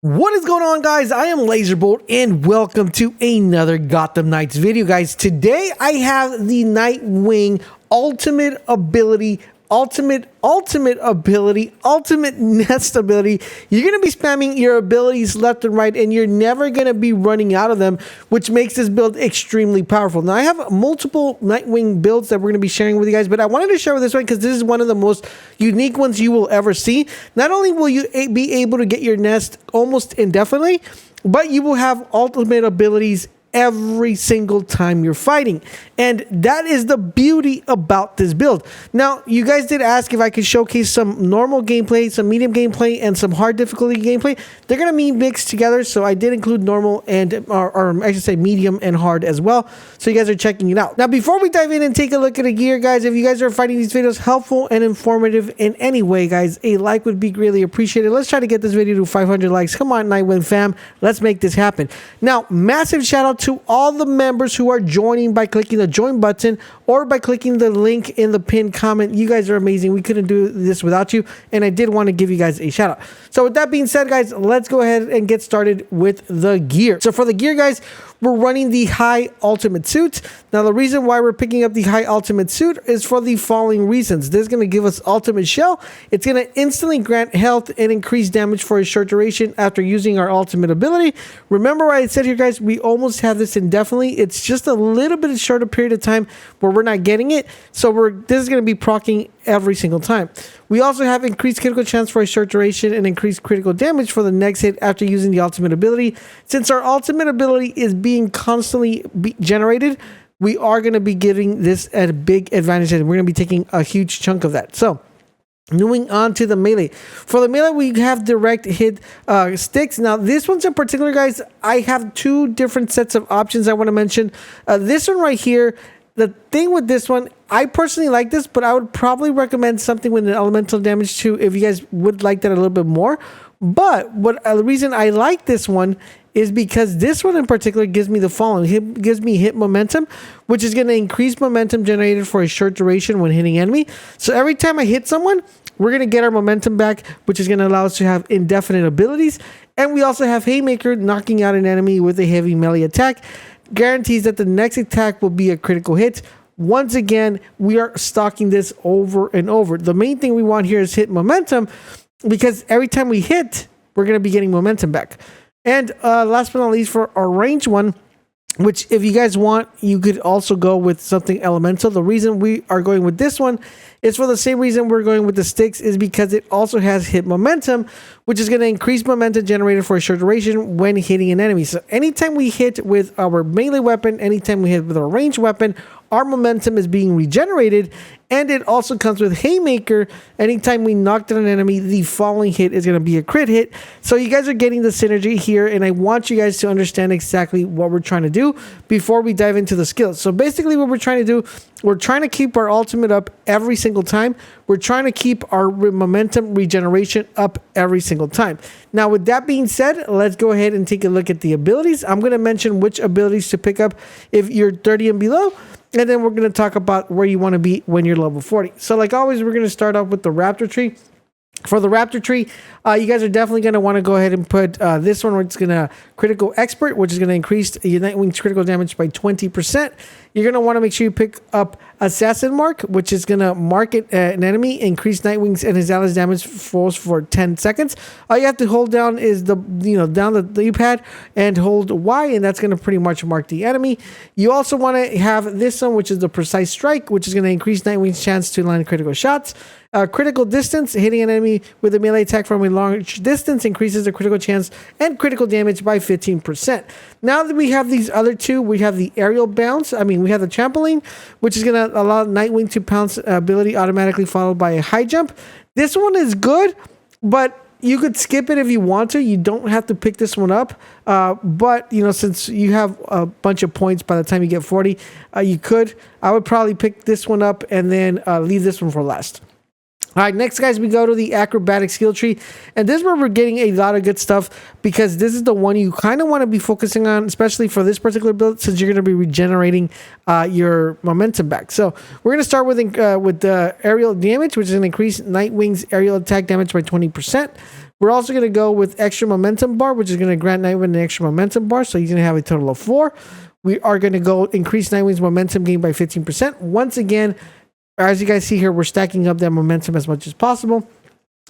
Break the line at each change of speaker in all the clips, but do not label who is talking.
What is going on, guys? I am LaserBolt and welcome to another Gotham Knights video, guys. Today I have the Nightwing ultimate ability, ultimate nest ability. You're going to be spamming your abilities left and right, and you're never going to be running out of them, which makes this build extremely powerful. Now, I have multiple Nightwing builds that we're going to be sharing with you guys, but I wanted to share this one because this is one of the most unique ones you will ever see. Not only will you be able to get your nest almost indefinitely, but you will have ultimate abilities every single time you're fighting, and that is the beauty about this build. Now, you guys did ask if I could showcase some normal gameplay, some medium gameplay, and some hard difficulty gameplay. They're gonna be mixed together, so I did include normal and or I should say medium and hard as well, so you guys are checking it out. Now, before we dive in and take a look at the gear, guys, if you guys are finding these videos helpful and informative in any way, guys, a like would be greatly appreciated. Let's try to get this video to 500 likes. Come on, Nightwing fam, let's make this happen. Now, massive shout out to all the members who are joining by clicking the join button or by clicking the link in the pinned comment. You guys are amazing. We couldn't do this without you, and I did want to give you guys a shout out. So with that being said, guys, let's go ahead and get started with the gear. So for the gear, guys, we're running the high ultimate suit. Now, the reason why we're picking up the high ultimate suit is for the following reasons. This is going to give us ultimate shell. It's going to instantly grant health and increase damage for a short duration after using our ultimate ability. Remember what I said here, guys, we almost have this indefinitely. It's just a little bit of shorter period of time where we're not getting it. So this is going to be proccing every single time. We also have increased critical chance for a short duration and increased critical damage for the next hit after using the ultimate ability. Since our ultimate ability is being constantly generated, we are going to be giving this a big advantage, and we're going to be taking a huge chunk of that. So moving on to the melee. For the melee, we have direct hit sticks. Now, this one's in particular, guys, I have two different sets of options I want to mention. This one right here, the thing with this one, I personally like this, but I would probably recommend something with an elemental damage too if you guys would like that a little bit more. But the reason I like this one is because this one in particular gives me the following. It gives me hit momentum, which is going to increase momentum generated for a short duration when hitting enemy. So every time I hit someone, we're going to get our momentum back, which is going to allow us to have indefinite abilities. And we also have Haymaker, knocking out an enemy with a heavy melee attack. Guarantees that the next attack will be a critical hit. Once again, we are stocking this over and over. The main thing we want here is hit momentum, because every time we hit, we're going to be getting momentum back. And last but not least, for our range one, which if you guys want, you could also go with something elemental. The reason we are going with this one is for the same reason we're going with the sticks, is because it also has hit momentum, which is going to increase momentum generated for a short duration when hitting an enemy. So anytime we hit with our melee weapon, anytime we hit with our ranged weapon, our momentum is being regenerated. And it also comes with Haymaker. Anytime we knock down an enemy, the following hit is going to be a crit hit. So you guys are getting the synergy here, and I want you guys to understand exactly what we're trying to do before we dive into the skills. So basically what we're trying to do, we're trying to keep our ultimate up every single time. We're trying to keep our momentum regeneration up every single time. Now, with that being said, let's go ahead and take a look at the abilities. I'm going to mention which abilities to pick up if you're 30 and below. And then we're going to talk about where you want to be when you're level 40. So like always, we're going to start off with the Raptor tree. For the Raptor tree, you guys are definitely going to want to go ahead and put this one, where it's going to critical expert, which is going to increase your Nightwing's critical damage by 20%. You're going to want to make sure you pick up Assassin Mark, which is going to mark an enemy, increase Nightwing's and his allies damage force for 10 seconds. All you have to hold down is down the D-pad and hold Y, and that's going to pretty much mark the enemy. You also want to have this one, which is the Precise Strike, which is going to increase Nightwing's chance to land critical shots. Critical distance, hitting an enemy with a melee attack from a large distance increases the critical chance and critical damage by 15%. Now that we have these other two, we have the aerial bounce. We have the trampoline, which is going to allow Nightwing to pounce ability automatically followed by a high jump. This one is good, but you could skip it if you want to. You don't have to pick this one up. But, since you have a bunch of points by the time you get 40, you could. I would probably pick this one up and then leave this one for last. All right, next, guys, we go to the acrobatic skill tree, and this is where we're getting a lot of good stuff, because this is the one you kind of want to be focusing on, especially for this particular build, since you're going to be regenerating your momentum back. So we're going to start with the aerial damage, which is going to increase Nightwing's aerial attack damage by 20%. We're also going to go with extra momentum bar, which is going to grant Nightwing an extra momentum bar. So he's going to have a total of 4. We are going to go increase Nightwing's momentum gain by 15%. Once again, as you guys see here, we're stacking up that momentum as much as possible.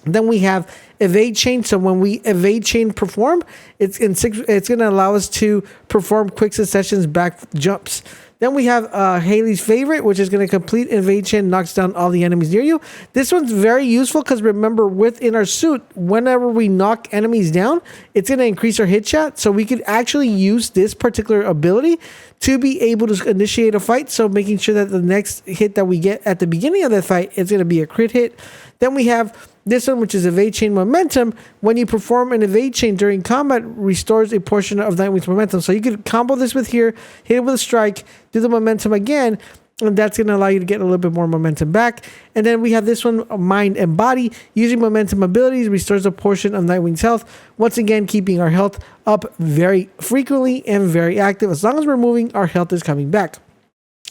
Then we have evade chain. So when we evade chain perform, it's going to allow us to perform quick successions back jumps. Then we have Haley's favorite, which is going to complete evade chain, knocks down all the enemies near you. This one's very useful because remember, within our suit, whenever we knock enemies down, it's going to increase our hit shot. So we could actually use this particular ability to be able to initiate a fight. So making sure that the next hit that we get at the beginning of the fight is going to be a crit hit. Then we have this one, which is evade chain momentum. When you perform an evade chain during combat, restores a portion of Nightwing's momentum. So you could combo this with here, hit it with a strike, do the momentum again, and that's going to allow you to get a little bit more momentum back. And then we have this one, mind and body. Using momentum abilities, restores a portion of Nightwing's health. Once again, keeping our health up very frequently and very active. As long as we're moving, our health is coming back.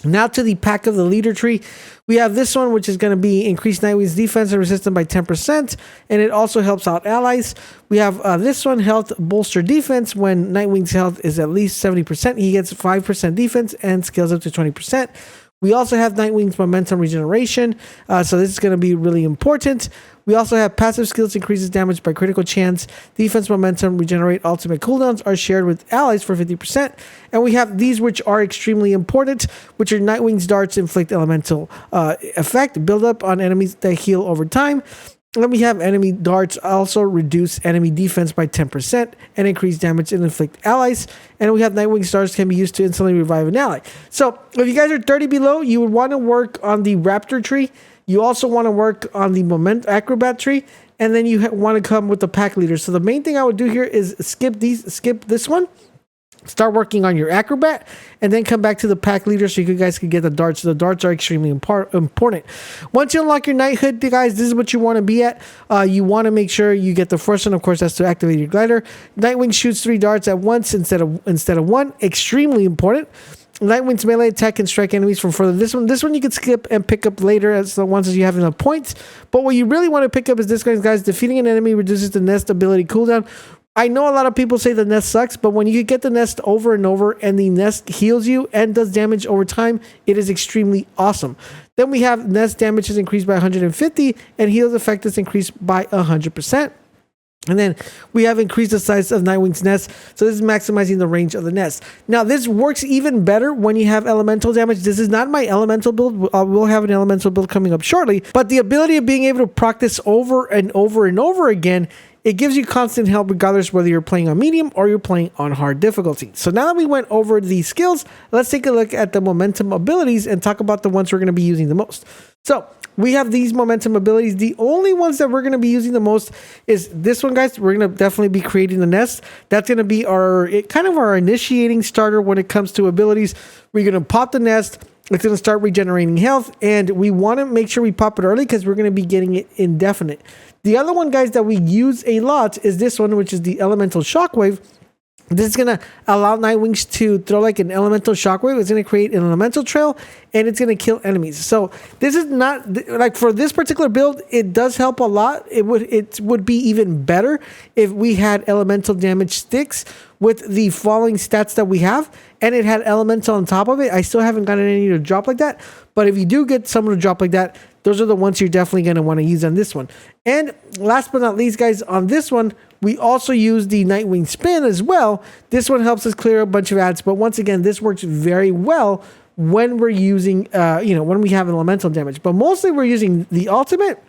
Now to the pack of the leader tree. We have this one, which is going to be increase Nightwing's defense and resistance by 10%, and it also helps out allies. We have this one, health bolster defense. When Nightwing's health is at least 70%, he gets 5% defense and scales up to 20%. We also have Nightwing's momentum regeneration, so this is going to be really important. We also have passive skills, increases damage by critical chance. Defense momentum, regenerate ultimate cooldowns are shared with allies for 50%. And we have these, which are extremely important, which are Nightwing's darts, inflict elemental effect, build up on enemies that heal over time. And then we have enemy darts also reduce enemy defense by 10% and increase damage and inflict allies. And we have Nightwing darts can be used to instantly revive an ally. So if you guys are 30 below, you would want to work on the Raptor tree. You also want to work on the Acrobat tree, and then you want to come with the pack leader. So the main thing I would do here is skip this one, start working on your Acrobat, and then come back to the pack leader so you guys can get the darts. The darts are extremely important. Once you unlock your knighthood, guys, this is what you want to be at. You want to make sure you get the first one, of course, that's to activate your glider. Nightwing shoots 3 darts at once instead of 1. Extremely important. Nightwing's melee attack can strike enemies from further. This one you can skip and pick up later as the ones as you have enough points. But what you really want to pick up is this, guys. Defeating an enemy reduces the nest ability cooldown. I know a lot of people say the nest sucks, but when you get the nest over and over and the nest heals you and does damage over time, it is extremely awesome. Then we have nest damage is increased by 150 and heals effect is increased by 100%. And then we have increased the size of Nightwing's nest. So this is maximizing the range of the nest. Now this works even better when you have elemental damage. This is not my elemental build. We'll have an elemental build coming up shortly. But the ability of being able to practice over and over and over again, it gives you constant help regardless whether you're playing on medium or you're playing on hard difficulty. So now that we went over the skills, let's take a look at the momentum abilities and talk about the ones we're going to be using the most. So we have these momentum abilities. The only ones that we're going to be using the most is this one, guys. We're going to definitely be creating the nest. That's going to be our initiating starter when it comes to abilities. We're going to pop the nest. It's going to start regenerating health, and we want to make sure we pop it early because we're going to be getting it indefinite. The other one, guys, that we use a lot is this one, which is the elemental shockwave. This is going to allow Nightwings to throw like an elemental shockwave. It's going to create an elemental trail, and it's going to kill enemies. So this is not like for this particular build, it does help a lot. It would be even better if we had elemental damage sticks with the following stats that we have, and it had elemental on top of it. I still haven't gotten any to drop like that, but if you do get someone to drop like that, those are the ones you're definitely going to want to use on this one. And last but not least, guys, on this one, we also use the Nightwing spin as well. This one helps us clear a bunch of ads, but once again, this works very well when we're using, when we have elemental damage. But mostly we're using the ultimate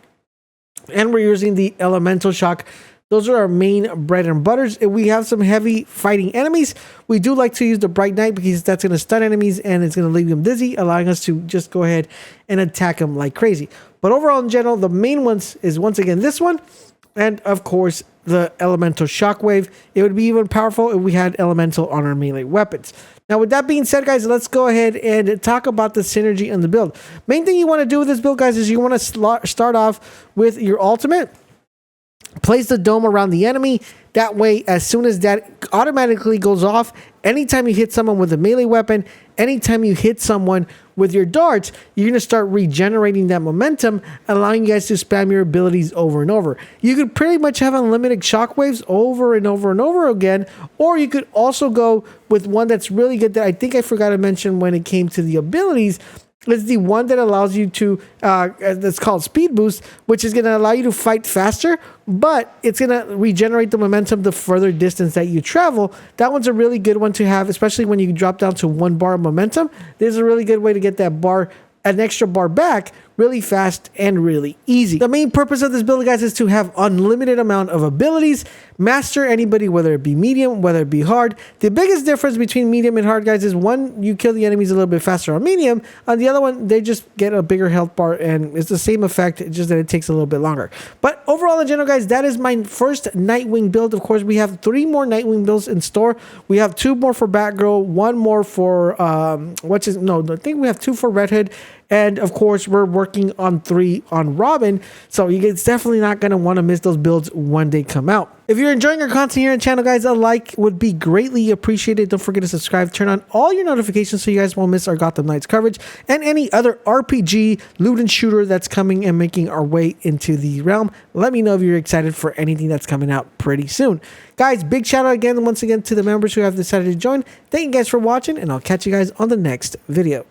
and we're using the elemental shock. Those are our main bread and butters. If we have some heavy fighting enemies, we do like to use the Bright Knight because that's going to stun enemies and it's going to leave them dizzy, allowing us to just go ahead and attack them like crazy. But overall, in general, the main ones is once again this one, and of course the elemental shockwave. It would be even powerful if we had elemental on our melee weapons. Now, with that being said, guys, let's go ahead and talk about the synergy in the build. Main thing you want to do with this build, guys, is you want to start off with your ultimate. Place the dome around the enemy. That way, as soon as that automatically goes off, anytime you hit someone with a melee weapon, anytime you hit someone with your darts, you're going to start regenerating that momentum, allowing you guys to spam your abilities over and over. You could pretty much have unlimited shockwaves over and over and over again, or you could also go with one that's really good that I think I forgot to mention when it came to the abilities. It's the one that allows you to, that's called Speed Boost, which is going to allow you to fight faster, but it's going to regenerate the momentum the further distance that you travel. That one's a really good one to have, especially when you drop down to 1 bar of momentum. This is a really good way to get that bar, an extra bar back really fast and really easy. The main purpose of this build, guys, is to have unlimited amount of abilities, master anybody, whether it be medium, whether it be hard. The biggest difference between medium and hard, guys, is one, you kill the enemies a little bit faster on medium. On the other one, they just get a bigger health bar, and it's the same effect, just that it takes a little bit longer. But overall, in general, guys, that is my first Nightwing build. Of course, we have 3 more Nightwing builds in store. We have 2 more for Batgirl, 1 more for I think we have 2 for Red Hood. And of course, we're working on 3 on Robin. So you guys definitely not going to want to miss those builds when they come out. If you're enjoying our content here on the channel, guys, a like would be greatly appreciated. Don't forget to subscribe, turn on all your notifications so you guys won't miss our Gotham Knights coverage and any other RPG loot and shooter that's coming and making our way into the realm. Let me know if you're excited for anything that's coming out pretty soon. Guys, big shout out again, once again, to the members who have decided to join. Thank you guys for watching, and I'll catch you guys on the next video.